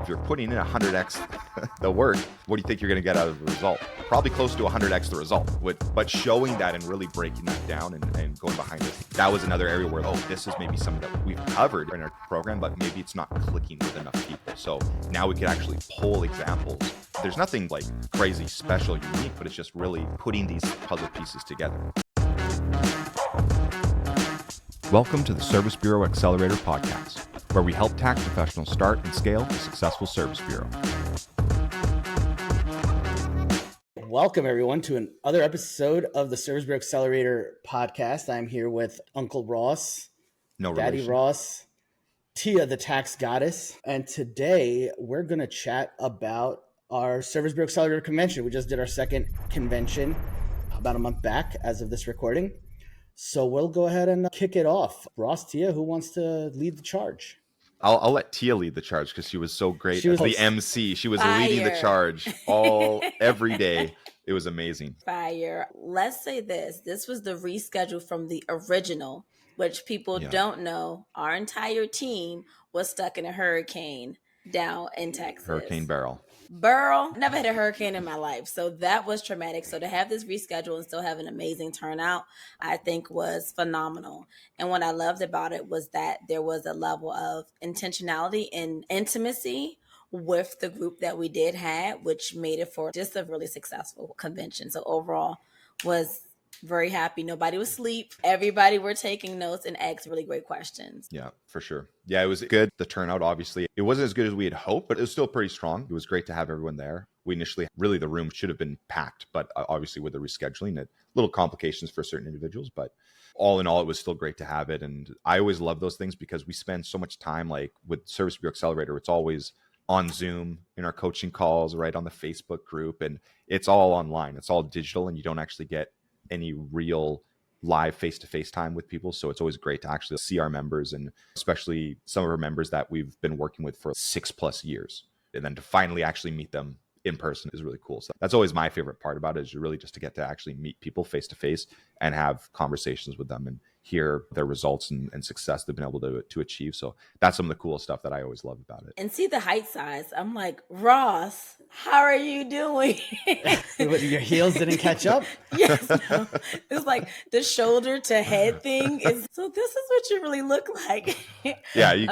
If you're putting in 100x the work, what do you think you're going to get out of the result? Probably close to 100x the result. But showing that and really breaking that down and going behind it, that was another area where, this is maybe something that we've covered in our program, but maybe it's not clicking with enough people. So now we can actually pull examples. There's nothing like crazy, special, unique, but it's just really putting these puzzle pieces together. Welcome to the Service Bureau Accelerator podcast, where we help tax professionals start and scale a successful service bureau. Welcome, everyone, to another episode of the Service Bureau Accelerator podcast. I'm here with Uncle Ross, Daddy Ross, Tia, the tax goddess. And today we're going to chat about our Service Bureau Accelerator convention. We just did our second convention about a month back as of this recording. So we'll go ahead and kick it off. Ross, Tia, who wants to lead the charge? I'll let Tia lead the charge because she was so great as the MC. She was leading the charge every day. It was amazing. Fire. Let's say this was the reschedule from the original, which people don't know. Our entire team was stuck in a hurricane down in Texas. Hurricane Beryl. Never had a hurricane in my life. So that was traumatic. So to have this reschedule and still have an amazing turnout, I think was phenomenal. And what I loved about it was that there was a level of intentionality and intimacy with the group that we did have, which made it for just a really successful convention. So overall was very happy. Nobody was asleep. Everybody were taking notes and asked really great questions. Yeah, for sure. Yeah, it was good. The turnout, obviously, it wasn't as good as we had hoped, but it was still pretty strong. It was great to have everyone there. We initially, really, the room should have been packed, but obviously with the rescheduling, it little complications for certain individuals, but all in all, it was still great to have it. And I always love those things because we spend so much time, like with Service Bureau Accelerator, it's always on Zoom, in our coaching calls, right on the Facebook group, and it's all online. It's all digital, and you don't actually get any real live face-to-face time with people. So it's always great to actually see our members, and especially some of our members that we've been working with for 6+ years. And then to finally actually meet them in person is really cool. So that's always my favorite part about it, is really just to get to actually meet people face-to-face and have conversations with them and hear their results and success they've been able to achieve. So that's some of the cool stuff that I always love about it. And see the height size. I'm like, Ross, how are you doing? Your heels didn't catch up? Yes. No. It's like the shoulder to head thing. So this is what you really look like. Yeah, you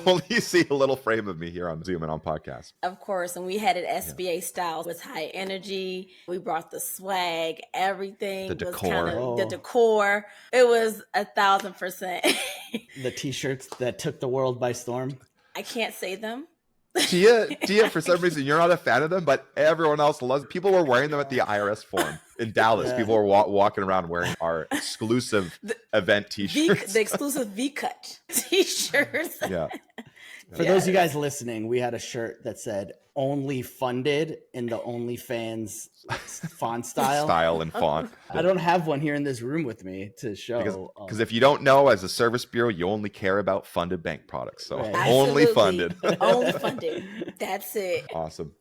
only see a little frame of me here on Zoom and on podcast. Of course. And we had it SBA style with high energy. We brought the swag, everything. The decor. The decor. It was 1,000%. The t-shirts that took the world by storm. I can't say them. Tia, for some reason, you're not a fan of them, but everyone else loves. People were wearing them at the IRS forum in Dallas. Yeah. People were walking around wearing our exclusive event t-shirts. The exclusive V-cut t-shirts. Yeah. For those of you guys listening, we had a shirt that said "Only Funded" in the OnlyFans font style and font. I don't have one here in this room with me to show. Because if you don't know, as a service bureau, you only care about funded bank products. So right. Only funded. Only funded. That's it. Awesome.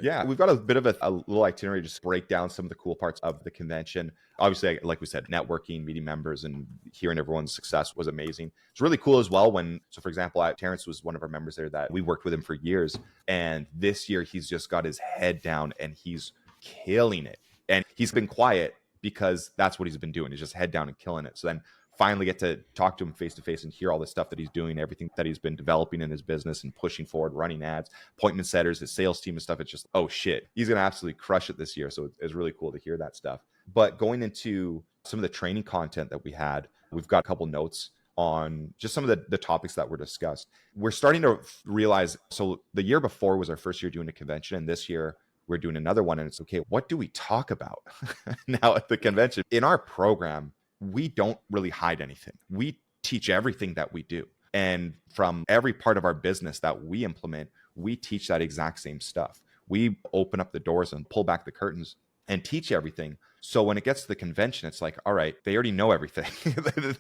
Yeah, we've got a bit of a little itinerary, just break down some of the cool parts of the convention. Obviously, like we said, networking, meeting members, and hearing everyone's success was amazing. It's really cool as well so for example, Terrence was one of our members there that we worked with him for years. And this year, he's just got his head down and he's killing it. And he's been quiet because that's what he's been doing. He's just head down and killing it. So then finally get to talk to him face to face and hear all the stuff that he's doing, everything that he's been developing in his business and pushing forward, running ads, appointment setters, his sales team and stuff. It's just, oh shit, he's going to absolutely crush it this year. So it's really cool to hear that stuff. But going into some of the training content that we had, we've got a couple notes on just some of the topics that were discussed. We're starting to realize, so the year before was our first year doing a convention, and this year we're doing another one. And it's okay, what do we talk about now at the convention? In our program, we don't really hide anything. We teach everything that we do. And from every part of our business that we implement, we teach that exact same stuff. We open up the doors and pull back the curtains and teach everything. So when it gets to the convention, it's like, all right, they already know everything.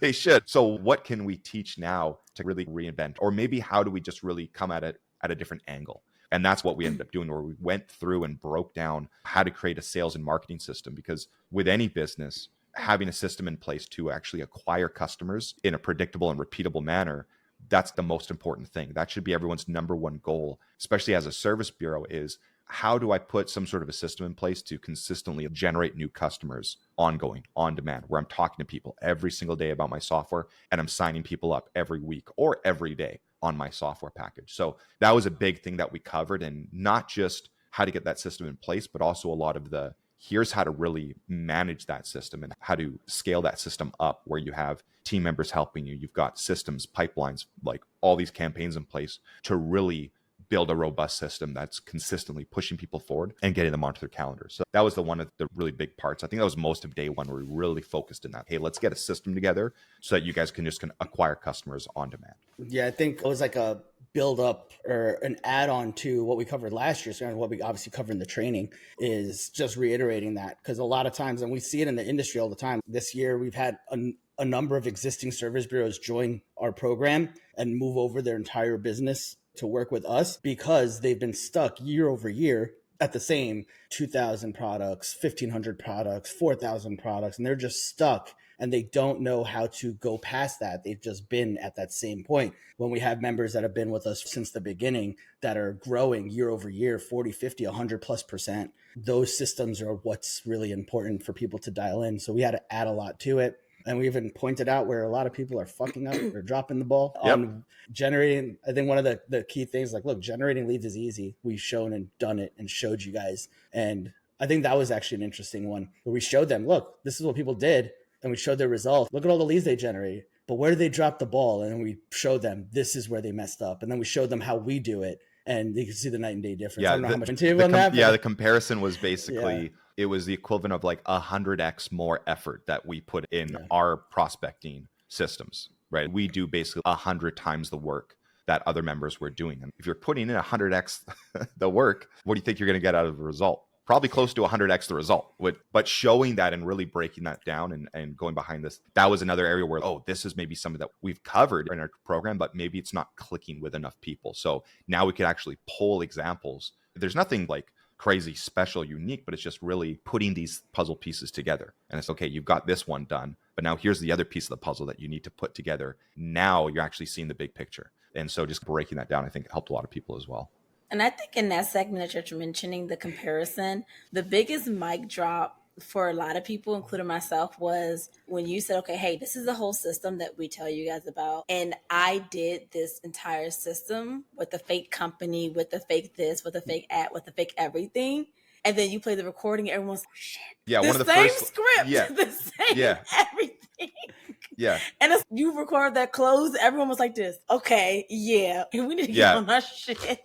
They should. So what can we teach now to really reinvent? Or maybe how do we just really come at it at a different angle? And that's what we ended up doing, where we went through and broke down how to create a sales and marketing system. Because with any business, having a system in place to actually acquire customers in a predictable and repeatable manner That's the most important thing. That should be everyone's number one goal, especially as a service bureau, is how do I put some sort of a system in place to consistently generate new customers ongoing, on demand, where I'm talking to people every single day about my software and I'm signing people up every week or every day on my software package. So that was a big thing that we covered, and not just how to get that system in place, but also a lot of the here's how to really manage that system and how to scale that system up, where you have team members helping you. You've got systems, pipelines, like all these campaigns in place to really build a robust system that's consistently pushing people forward and getting them onto their calendar. So that was one of the really big parts. I think that was most of day one where we really focused in that. Hey, let's get a system together so that you guys can acquire customers on demand. Yeah, I think it was like a build up or an add-on to what we covered last year. So what we obviously covered in the training is just reiterating that, because a lot of times, and we see it in the industry all the time, this year we've had a number of existing service bureaus join our program and move over their entire business to work with us because they've been stuck year over year at the same 2,000 products, 1,500 products, 4,000 products, and they're just stuck and they don't know how to go past that. They've just been at that same point. When we have members that have been with us since the beginning that are growing year over year, 40, 50, 100+%, those systems are what's really important for people to dial in. So we had to add a lot to it. And we even pointed out where a lot of people are fucking up or dropping the ball on generating. I think one of the key things, like, look, generating leads is easy. We've shown and done it and showed you guys. And I think that was actually an interesting one where we showed them, look, this is what people did. And we showed their results. Look at all the leads they generated. But where did they drop the ball? And we showed them this is where they messed up. And then we showed them how we do it. And you can see the night and day difference. Yeah, I don't know how much into on that. Yeah, the comparison was basically, it was the equivalent of like 100x more effort that we put in our prospecting systems, right? We do basically 100 times the work that other members were doing. And if you're putting in 100x the work, what do you think you're going to get out of the result? Probably close to 100x the result. But showing that and really breaking that down and going behind this, that was another area where, oh, this is maybe something that we've covered in our program, but maybe it's not clicking with enough people. So now we could actually pull examples. There's nothing like crazy, special, unique, but it's just really putting these puzzle pieces together. And it's okay, you've got this one done, but now here's the other piece of the puzzle that you need to put together. Now you're actually seeing the big picture. And so just breaking that down, I think helped a lot of people as well. And I think in that segment that you're mentioning, the comparison, the biggest mic drop for a lot of people, including myself, was when you said, okay, hey, this is the whole system that we tell you guys about. And I did this entire system with the fake company, with the fake this, with the fake ad, with the fake everything. And then you play the recording, everyone's like, oh, shit. Yeah, one of the same first script, the same everything. Yeah. And as you record that close, everyone was like this. Okay, we need to get on our shit.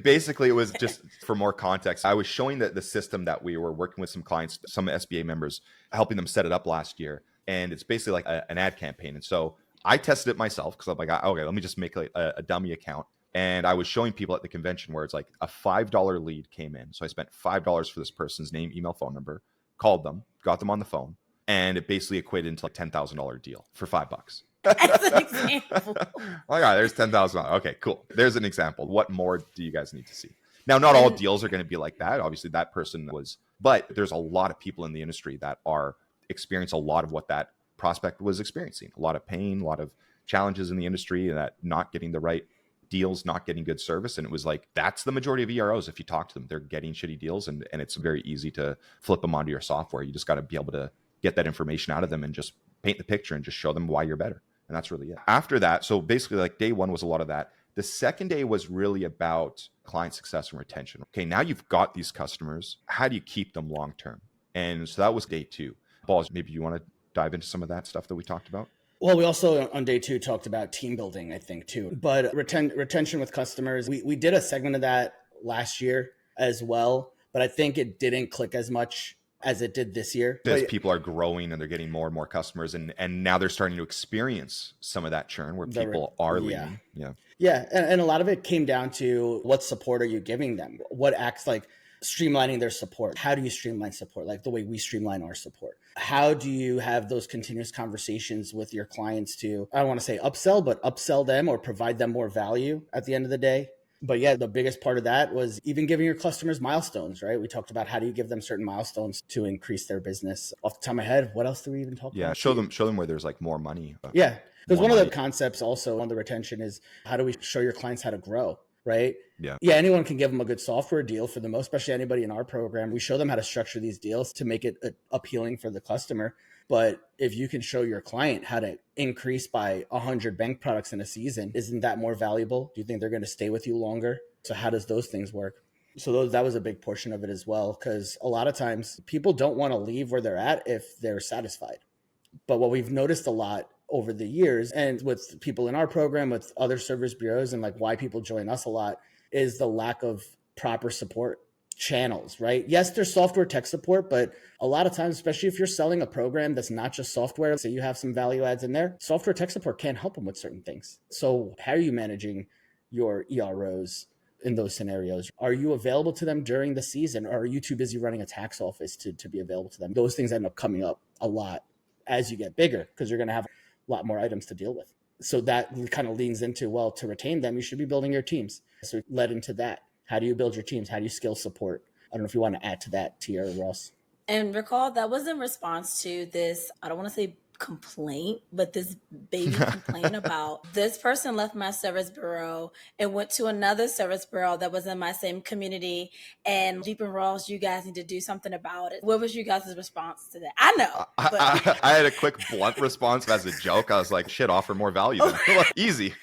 Basically, it was just for more context. I was showing that the system that we were working with some clients, some SBA members, helping them set it up last year. And it's basically like an ad campaign. And so I tested it myself because I'm like, okay, let me just make a dummy account. And I was showing people at the convention where it's like a $5 lead came in. So I spent $5 for this person's name, email, phone number, called them, got them on the phone. And it basically equated into like $10,000 deal for $5. As an example. Oh yeah, there's $10,000. Okay, cool. There's an example. What more do you guys need to see? Now, not all deals are going to be like that. Obviously, that person was, but there's a lot of people in the industry that are experience a lot of what that prospect was experiencing. A lot of pain, a lot of challenges in the industry, and that not getting the right deals, not getting good service. And it was like, that's the majority of EROs. If you talk to them, they're getting shitty deals, and it's very easy to flip them onto your software. You just got to be able to get that information out of them and just paint the picture and just show them why you're better. And that's really it. After that, so basically like day one was a lot of that. The second day was really about client success and retention. Okay, now you've got these customers. How do you keep them long-term? And so that was day two. Balls, maybe you want to dive into some of that stuff that we talked about? Well, we also on day two talked about team building, I think, too. But retention with customers, we did a segment of that last year as well. But I think it didn't click as much as it did this year. As people are growing and they're getting more and more customers, and now they're starting to experience some of that churn where people are leaving. Yeah. And a lot of it came down to what support are you giving them? What acts like streamlining their support? How do you streamline support? Like the way we streamline our support. How do you have those continuous conversations with your clients to, I don't want to say upsell, but upsell them or provide them more value at the end of the day? But yeah, the biggest part of that was even giving your customers milestones, right? We talked about how do you give them certain milestones to increase their business. Off the top of my head, what else do we even talk about? Show them where there's like more money. Yeah. Because one of the concepts also on the retention is how do we show your clients how to grow, right? Yeah, anyone can give them a good software deal for the most, especially anybody in our program. We show them how to structure these deals to make it appealing for the customer. But if you can show your client how to increase by 100 bank products in a season, isn't that more valuable? Do you think they're going to stay with you longer? So how does those things work? So that was a big portion of it as well, because a lot of times people don't want to leave where they're at if they're satisfied. But what we've noticed a lot over the years, and with people in our program, with other service bureaus, and like why people join us a lot, is the lack of proper support channels, right? Yes, there's software tech support, but a lot of times, especially if you're selling a program that's not just software, so you have some value adds in there, software tech support can't help them with certain things. So how are you managing your EROs in those scenarios? Are you available to them during the season, or are you too busy running a tax office to be available to them? Those things end up coming up a lot as you get bigger, because you're going to have a lot more items to deal with. So that kind of leans into, well, to retain them, you should be building your teams. So it led into that. How do you build your teams? How do you skill support? I don't know if you want to add to that, Tia or Ross. And recall that was in response to this, I don't want to say complaint, but this baby complaint about this person left my service bureau and went to another service bureau that was in my same community. And Deep and Ross, you guys need to do something about it. What was you guys' response to that? I know. I had a quick blunt response as a joke. I was like, shit, offer more value. Easy.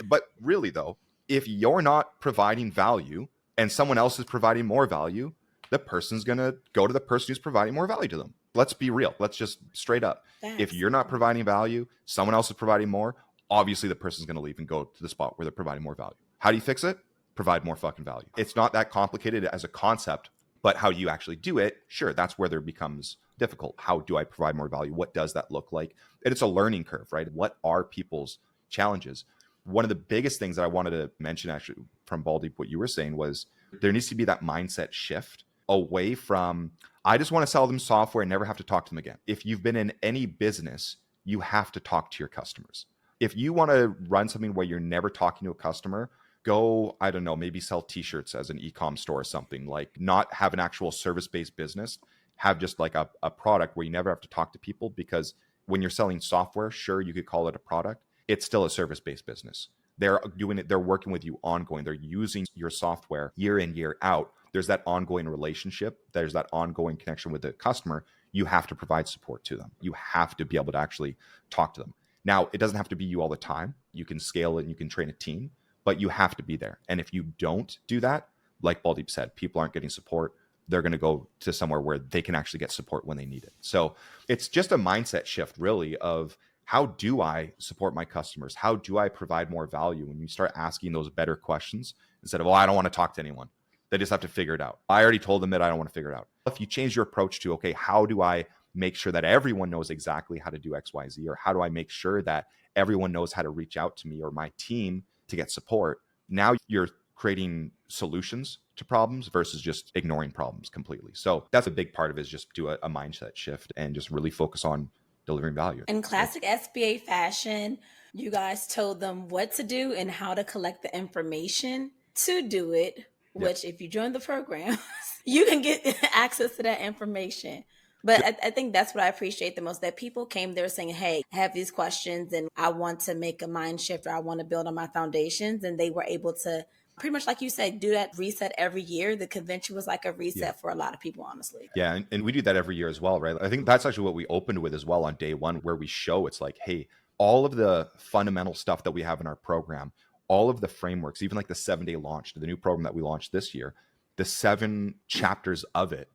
But really though, if you're not providing value and someone else is providing more value, the person's going to go to the person who's providing more value to them. Let's be real. Let's just straight up. Thanks. If you're not providing value, someone else is providing more, obviously the person's going to leave and go to the spot where they're providing more value. How do you fix it? Provide more fucking value. It's not that complicated as a concept, but how you actually do it, sure, that's where there becomes difficult. How do I provide more value? What does that look like? And it's a learning curve, right? What are people's challenges? One of the biggest things that I wanted to mention actually from Baldy, what you were saying was there needs to be that mindset shift away from, I just want to sell them software and never have to talk to them again. If you've been in any business, you have to talk to your customers. If you want to run something where you're never talking to a customer, go, I don't know, maybe sell t-shirts as an e-com store or something, like not have an actual service-based business, have just like a product where you never have to talk to people, because when you're selling software, sure, you could call it a product. It's still a service-based business. They're doing it. They're working with you ongoing. They're using your software year in, year out. There's that ongoing relationship. There's that ongoing connection with the customer. You have to provide support to them. You have to be able to actually talk to them. Now, it doesn't have to be you all the time. You can scale it and you can train a team, but you have to be there. And if you don't do that, like Baldeep said, people aren't getting support. They're going to go to somewhere where they can actually get support when they need it. So it's just a mindset shift, really, of how do I support my customers? How do I provide more value? When you start asking those better questions instead of, oh, I don't want to talk to anyone. They just have to figure it out. I already told them that I don't want to figure it out. If you change your approach to, okay, how do I make sure that everyone knows exactly how to do X, Y, Z, or how do I make sure that everyone knows how to reach out to me or my team to get support? Now you're creating solutions to problems versus just ignoring problems completely. So that's a big part of it, is just do a mindset shift and just really focus on delivering value. In classic SBA fashion, you guys told them what to do and how to collect the information to do it, which if you join the program, you can get access to that information. But I think that's what I appreciate the most, that people came there saying, hey, I have these questions and I want to make a mind shift, or I want to build on my foundations. And they were able to pretty much, like you said, do that reset every year. The convention was like a reset for a lot of people, honestly. Yeah. And we do that every year as well, right? I think that's actually what we opened with as well on day one, where we show it's like, hey, all of the fundamental stuff that we have in our program, all of the frameworks, even like the 7-day launch, the new program that we launched this year, the 7 chapters of it,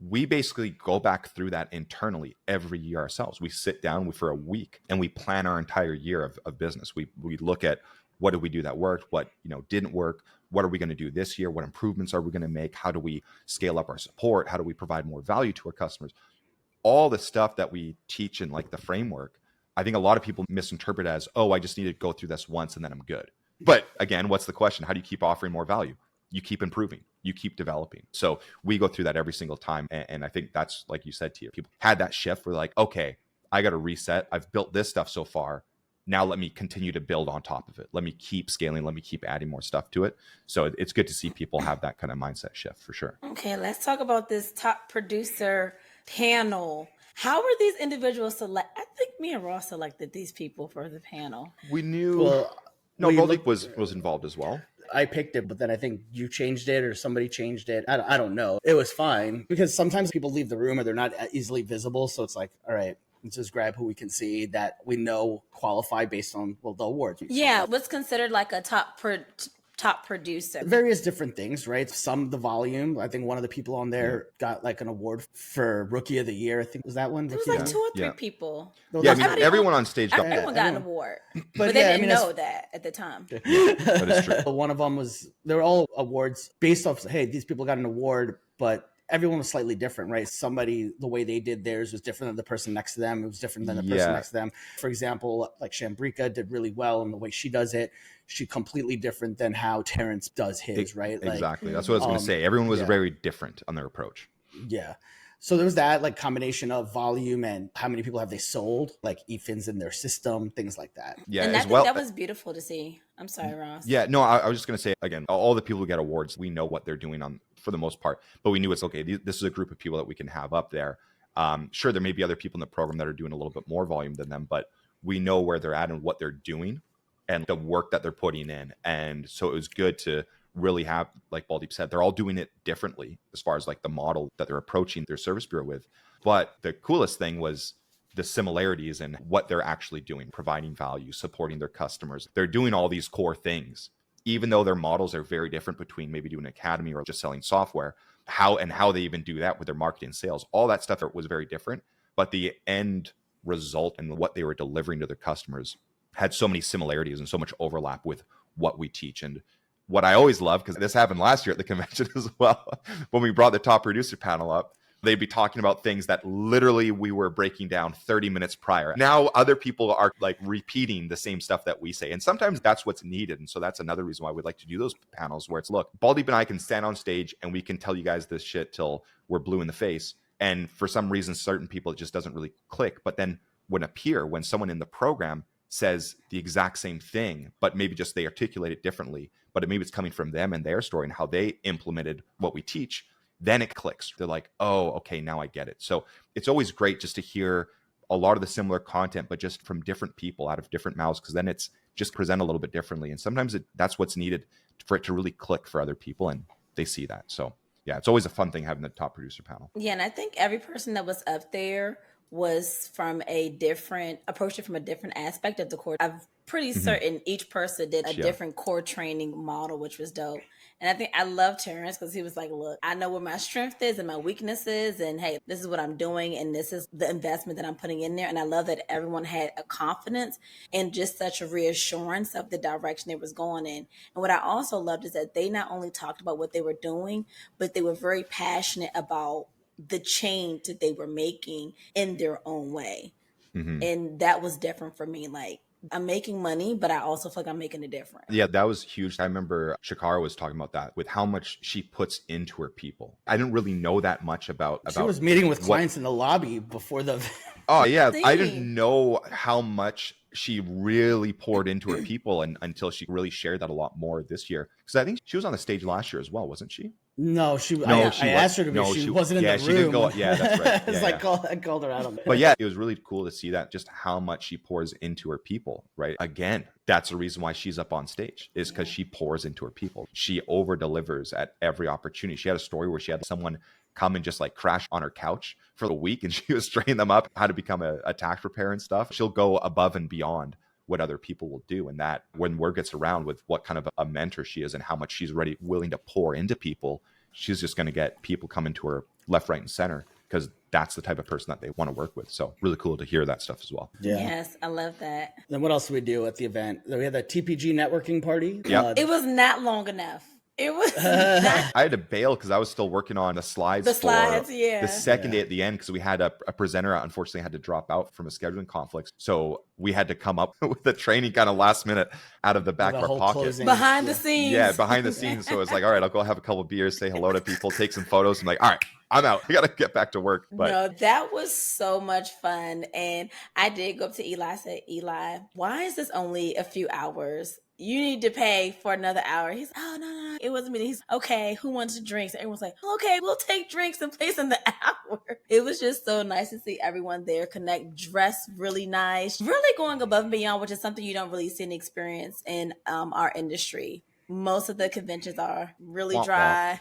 we basically go back through that internally every year ourselves. We sit down for a week and we plan our entire year of business. We look at what did we do that worked, what didn't work, what are we going to do this year, what improvements are we going to make, how do we scale up our support, how do we provide more value to our customers. All the stuff that we teach in like the framework, I think a lot of people misinterpret as, oh, I just need to go through this once and then I'm good. But again, what's the question? How do you keep offering more value? You keep improving, you keep developing. So we go through that every single time. And I think that's, like you said, Tia, people had that shift where like, okay, I got to reset. I've built this stuff so far. now let me continue to build on top of it. Let me keep scaling. Let me keep adding more stuff to it. So it's good to see people have that kind of mindset shift for sure. Okay, let's talk about this top producer panel. How were these individuals select? I think me and Ross selected these people for the panel. We knew. Baldeep was involved as well. I picked it, but then I think you changed it or somebody changed it. I don't know. It was fine because sometimes people leave the room or they're not easily visible. So it's like, all right, let's just grab who we can see that we know qualify based on, the awards. Yeah, what's considered like a top producer? Various different things, right? Some the volume. I think one of the people on there got like an award for Rookie of the Year. I think was that one. There was like 2 or 3 people. Yeah, everyone on stage got everyone got an award, but they didn't know that at the time. That is true. One of them was, they were all awards based off, hey, these people got an award, but everyone was slightly different, right? Somebody, the way they did theirs was different than the person next to them. It was different than the person next to them. For example, like Shambrika did really well in the way she does it. She completely different than how Terrence does his, right? Exactly. That's what I was going to say. Everyone was very different on their approach. Yeah. So there was that like combination of volume and how many people have they sold, like EFINs in their system, things like that. Yeah, and that was beautiful to see. I'm sorry, Ross. Yeah, no, I was just going to say, again, all the people who get awards, we know what they're doing on for the most part, but we knew it's okay. This is a group of people that we can have up there. Sure, there may be other people in the program that are doing a little bit more volume than them, but we know where they're at and what they're doing and the work that they're putting in. And so it was good to really have, like Baldeep said, they're all doing it differently as far as like the model that they're approaching their service bureau with. But the coolest thing was the similarities in what they're actually doing, providing value, supporting their customers. They're doing all these core things, even though their models are very different between maybe doing an academy or just selling software, how they even do that with their marketing and sales. All that stuff was very different, but the end result and what they were delivering to their customers had so many similarities and so much overlap with what we teach. And what I always love, because this happened last year at the convention as well, when we brought the top producer panel up, they'd be talking about things that literally we were breaking down 30 minutes prior. Now other people are like repeating the same stuff that we say. And sometimes that's what's needed. And so that's another reason why we'd like to do those panels where it's, look, Baldeep and I can stand on stage and we can tell you guys this shit till we're blue in the face. And for some reason, certain people, it just doesn't really click. But then when someone in the program says the exact same thing, but maybe just they articulate it differently, but maybe it's coming from them and their story and how they implemented what we teach, then it clicks. They're like, oh, okay, now I get it. So it's always great just to hear a lot of the similar content, but just from different people out of different mouths, because then it's just present a little bit differently. And sometimes that's what's needed for it to really click for other people, and they see that. So yeah, it's always a fun thing having the top producer panel. Yeah, and I think every person that was up there was approached it from a different aspect of the core. I'm pretty certain each person did a different core training model, which was dope. And I think I love Terrence because he was like, look, I know where my strength is and my weakness is. And hey, this is what I'm doing. And this is the investment that I'm putting in there. And I love that everyone had a confidence and just such a reassurance of the direction they was going in. And what I also loved is that they not only talked about what they were doing, but they were very passionate about the change that they were making in their own way. And that was different for me. Like, I'm making money, but I also feel like I'm making a difference. Yeah, that was huge. I remember Shakara was talking about that with how much she puts into her people. I didn't really know that much about she was meeting with clients in the lobby before the Oh yeah, I didn't know how much she really poured into her people until she really shared that a lot more this year. Because I think she was on the stage last year as well, wasn't she? No, I asked her to be. She wasn't in the room. She didn't go. Yeah, that's right. It's I called her out on that. But yeah, it was really cool to see that, just how much she pours into her people, right? Again, that's the reason why she's up on stage, is because she pours into her people. She over delivers at every opportunity. She had a story where she had someone come and just like crash on her couch for a week, and she was training them up how to become a tax preparer and stuff. She'll go above and beyond what other people will do. And that when word gets around with what kind of a mentor she is and how much she's willing to pour into people, she's just going to get people coming to her left, right, and center, because that's the type of person that they want to work with. So really cool to hear that stuff as well. Yeah. Yes, I love that. Then what else did we do at the event? We had the TPG networking party. Yeah. It was not long enough. It was not. I had to bail because I was still working on the slides Yeah. the second day at the end, because we had a presenter unfortunately had to drop out from a scheduling conflict. So we had to come up with the training kind of last minute out of the back of our pocket. Closing. Behind the scenes. Yeah, behind the scenes. So it's like, all right, I'll go have a couple of beers, say hello to people, take some photos. I'm like, all right, I'm out. I got to get back to work. But no, that was so much fun. And I did go up to Eli, said, Eli, why is this only a few hours? You need to pay for another hour. He's, oh, no, it wasn't me. He's, okay, who wants drinks? Everyone's like, okay, we'll take drinks and place in the hour. It was just so nice to see everyone there connect, dress really nice, really going above and beyond, which is something you don't really see and experience in our industry. Most of the conventions are really dry.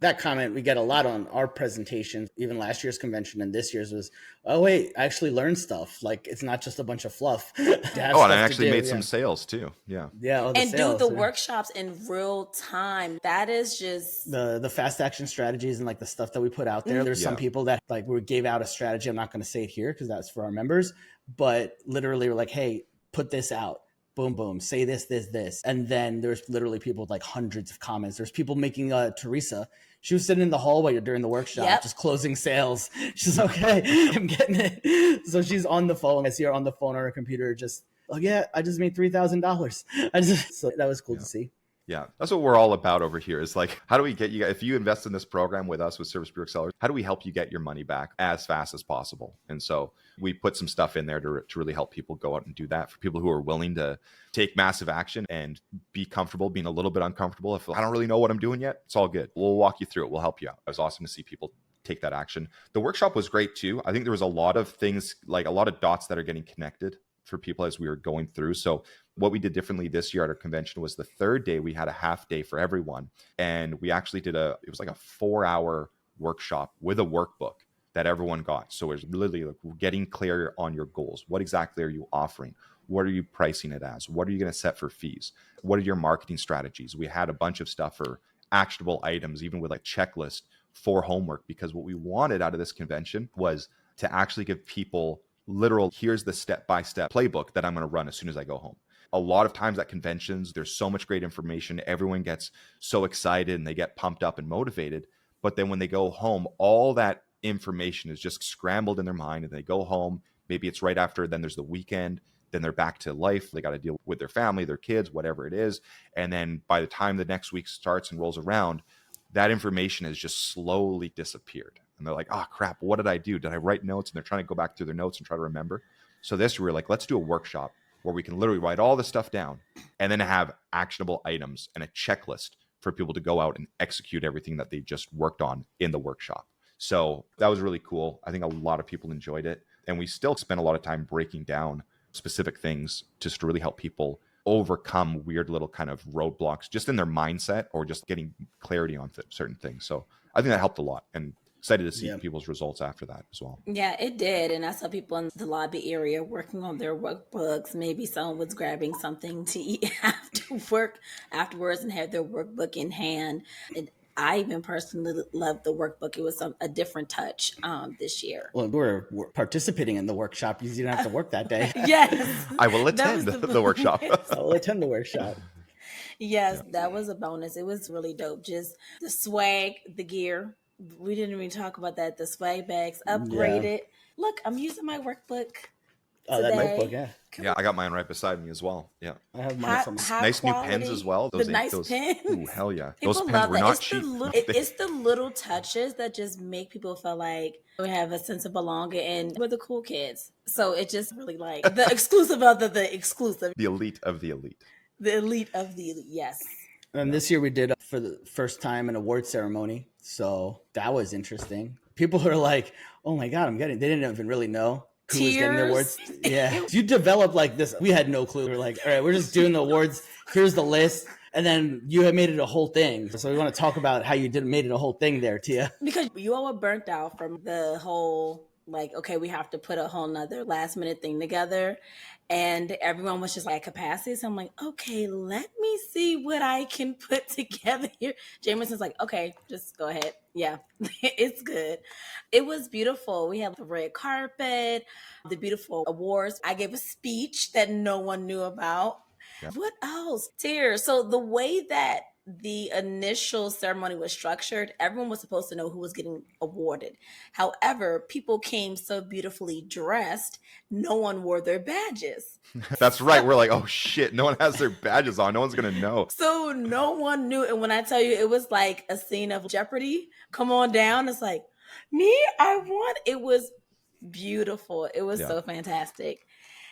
That comment we get a lot on our presentations, even last year's convention and this year's was, oh wait, I actually learned stuff. Like it's not just a bunch of fluff. And I actually made some sales too. Yeah. And sales, do the workshops in real time. That is just the fast action strategies and like the stuff that we put out there. There's some people that like we gave out a strategy. I'm not going to say it here because that's for our members, but literally we're like, hey, put this out. Boom, boom, say this. And then there's literally people with like hundreds of comments. There's people making Teresa. She was sitting in the hallway during the workshop, just closing sales. She's okay, I'm getting it. So she's on the phone. I see her on the phone on her computer, just, oh yeah, I just made $3,000. So that was cool to see. Yeah, that's what we're all about over here. Is like, how do we get you guys, if you invest in this program with us with Service Bureau Accelerators, how do we help you get your money back as fast as possible? And so we put some stuff in there to really help people go out and do that, for people who are willing to take massive action and be comfortable being a little bit uncomfortable. If I don't really know what I'm doing yet, it's all good. We'll walk you through it. We'll help you out. It was awesome to see people take that action. The workshop was great too. I think there was a lot of things, like a lot of dots that are getting connected for people as we were going through. So what we did differently this year at our convention was the third day, we had a half day for everyone. And we actually did it was like a 4-hour workshop with a workbook that everyone got. So it was literally like getting clear on your goals. What exactly are you offering? What are you pricing it as? What are you going to set for fees? What are your marketing strategies? We had a bunch of stuff for actionable items, even with like checklist for homework, because what we wanted out of this convention was to actually give people literal, here's the step-by-step playbook that I'm going to run as soon as I go home. A lot of times at conventions, there's so much great information. Everyone gets so excited and they get pumped up and motivated. But then when they go home, all that information is just scrambled in their mind, and they go home. Maybe it's right after, then there's the weekend. Then they're back to life. They got to deal with their family, their kids, whatever it is. And then by the time the next week starts and rolls around, that information has just slowly disappeared. And they're like, oh, crap, what did I do? Did I write notes? And they're trying to go back through their notes and try to remember. So this, we were like, let's do a workshop where we can literally write all this stuff down and then have actionable items and a checklist for people to go out and execute everything that they just worked on in the workshop. So that was really cool. I think a lot of people enjoyed it. And we still spent a lot of time breaking down specific things just to really help people overcome weird little kind of roadblocks just in their mindset, or just getting clarity on certain things. So I think that helped a lot, and excited to see people's results after that as well. Yeah, it did. And I saw people in the lobby area working on their workbooks. Maybe someone was grabbing something to eat after work afterwards and had their workbook in hand. And I even personally loved the workbook. It was a different touch this year. Well, we're participating in the workshop. You didn't have to work that day. Yes. I will attend the workshop. I will attend the workshop. Yes, that was a bonus. It was really dope. Just the swag, the gear. We didn't even talk about that. The swag bags upgraded. Yeah. Look, I'm using my workbook. Oh, that notebook, yeah. Yeah, I got mine right beside me as well. Yeah. I have mine. Nice new pens as well. Those pens. Ooh, hell yeah. People those pens were not cheap. It's the little touches that just make people feel like we have a sense of belonging, and we're the cool kids. So it just really like the exclusive of the exclusive. The elite of the elite. The elite of the elite, yes. And this year we did for the first time an award ceremony. So that was interesting. People are like, oh my God, they didn't even really know who was getting the awards. Yeah. You developed like this. We had no clue. We're like, all right, we're just doing the awards. Here's the list. And then you had made it a whole thing. So we want to talk about how you made it a whole thing there, Tia. Because you all were burnt out from the whole, like, okay, we have to put a whole nother last minute thing together. And everyone was just like capacity. So I'm like, okay, let me see what I can put together here. Jameson's like, okay, just go ahead. Yeah, it's good. It was beautiful. We had the red carpet, the beautiful awards. I gave a speech that no one knew about. Yeah. What else? Tears. So the way that the initial ceremony was structured, everyone was supposed to know who was getting awarded. However, people came so beautifully dressed, no one wore their badges. That's right. We're like, oh shit, no one has their badges on. No one's going to know. So no one knew. And when I tell you, it was like a scene of Jeopardy. Come on down. It's like, me, I won. It was beautiful. It was so fantastic.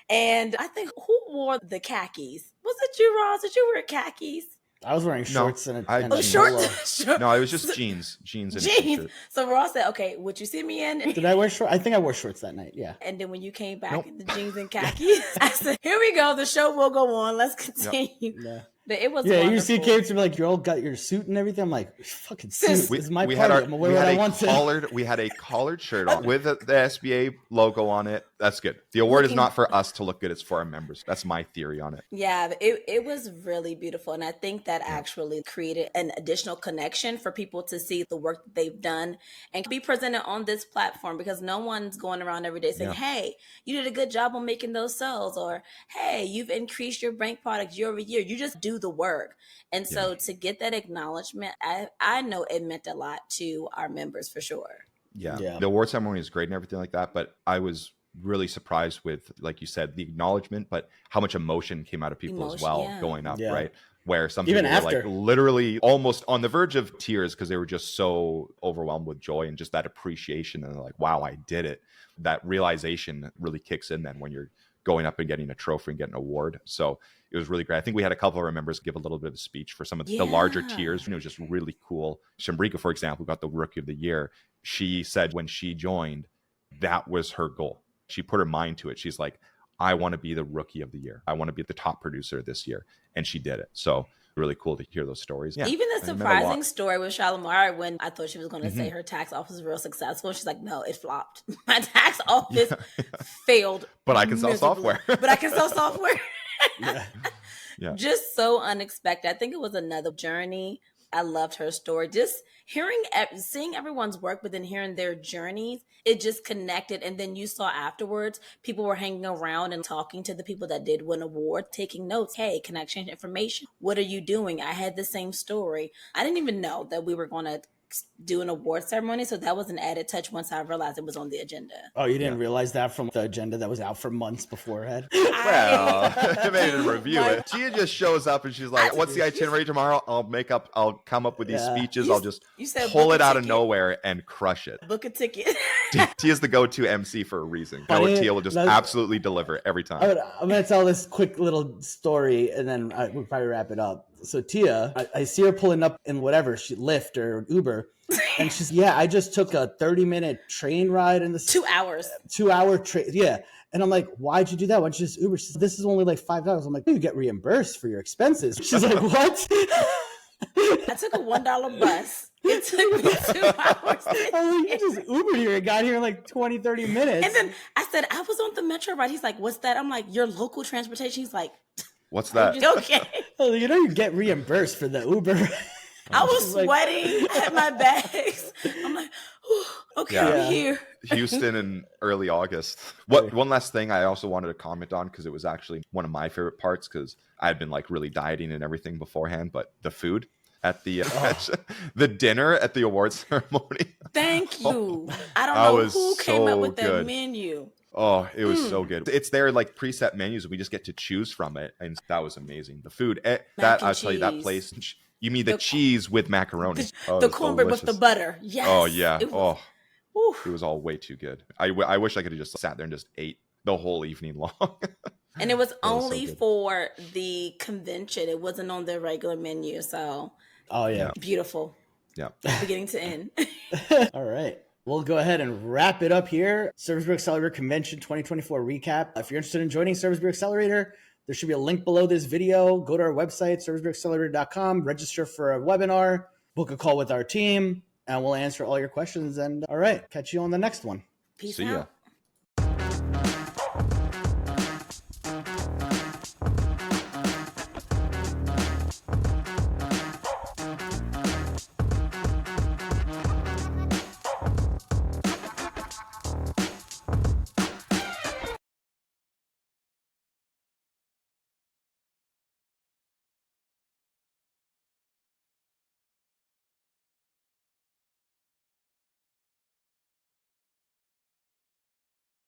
And I think, who wore the khakis? Was it you, Ross? Did you wear khakis? I was wearing shorts and a shorts. No, it was just jeans and a t-shirt. So Ross said, "Okay, what you see me in?" Did I wear shorts? I think I wore shorts that night. Yeah. And then when you came back in the jeans and khakis, I said, "Here we go. The show will go on. Let's continue." Yeah. But it was wonderful. You see came to me like, you all got your suit and everything. I'm like, fucking suit. It's my party. I'm gonna wear what I want to. We had a collared shirt on with the SBA logo on it. That's good. The award is not for us to look good. It's for our members. That's my theory on it. Yeah, it was really beautiful. And I think that actually created an additional connection for people to see the work that they've done and be presented on this platform, because no one's going around every day saying, hey, you did a good job on making those sales, or hey, you've increased your bank products year over year. You just do the work. And so to get that acknowledgement, I know it meant a lot to our members for sure. Yeah. The award ceremony is great and everything like that, but I was really surprised with, like you said, the acknowledgement, but how much emotion came out of people as well going up, right? Where some people were like literally almost on the verge of tears because they were just so overwhelmed with joy and just that appreciation, and they're like, wow, I did it. That realization really kicks in then when you're going up and getting a trophy and getting an award. So it was really great. I think we had a couple of our members give a little bit of a speech for some of the larger tiers, and it was just really cool. Shambrika, for example, got the Rookie of the Year. She said when she joined, that was her goal. She put her mind to it. She's like, I want to be the Rookie of the Year. I want to be the top producer this year. And she did it. So really cool to hear those stories. Yeah, even the surprising story with Shalimar, when I thought she was going to say her tax office was real successful, she's like, no, it flopped. My tax office failed. But I can sell software. Just so unexpected. I think it was another journey. I loved her story. Just seeing everyone's work, but then hearing their journeys, it just connected. And then you saw afterwards, people were hanging around and talking to the people that did win awards, taking notes. Hey, can I exchange information? What are you doing? I had the same story. I didn't even know that we were going to do an award ceremony, so that was an added touch once I realized it was on the agenda. Oh, you didn't realize that from the agenda that was out for months beforehand? Well, I made a review it. Tia just shows up and she's like, what's the itinerary tomorrow? I'll come up with these speeches. I'll just pull it out of nowhere and crush it. Book a ticket. Tia's the go-to MC for a reason. Tia will just absolutely deliver every time. I'm going to tell this quick little story and then we'll probably wrap it up. So Tia, I see her pulling up in whatever, Lyft or Uber. And she's, I just took a 30-minute train ride in the 2 hours. 2-hour train. Yeah. And I'm like, why'd you do that? Why don't you just Uber? She said, this is only like $5. I'm like, you get reimbursed for your expenses. She's like, what? I took a $1 bus. It took me 2 hours. Oh, you just Ubered here and got here in like 20, 30 minutes. And then I said, I was on the Metro ride. He's like, what's that? I'm like, your local transportation. He's like, what's that? Okay. Oh, you get reimbursed for the Uber. I was sweating. I had my bags. I'm like, okay, I'm here. Houston in early August. One last thing I also wanted to comment on, because it was actually one of my favorite parts, because I had been like really dieting and everything beforehand, but the food at the the dinner at the awards ceremony. Thank you. I don't know who came up with that menu. Oh, it was so good. It's their like preset menus. We just get to choose from it. And that was amazing. The food, I'll tell you, that place, you mean the cheese with macaroni. The cornbread with the butter. Yes. Oh, yeah. It was all way too good. I wish I could have just sat there and just ate the whole evening long. And it was only for the convention. It wasn't on their regular menu. So, beautiful. Yeah. Beginning to end. All right. We'll go ahead and wrap it up here. Service Bureau Accelerator Convention 2024 recap. If you're interested in joining Service Bureau Accelerator, there should be a link below this video. Go to our website, servicebureauaccelerator.com, register for a webinar, book a call with our team, and we'll answer all your questions. And all right, catch you on the next one. Peace See out. ya.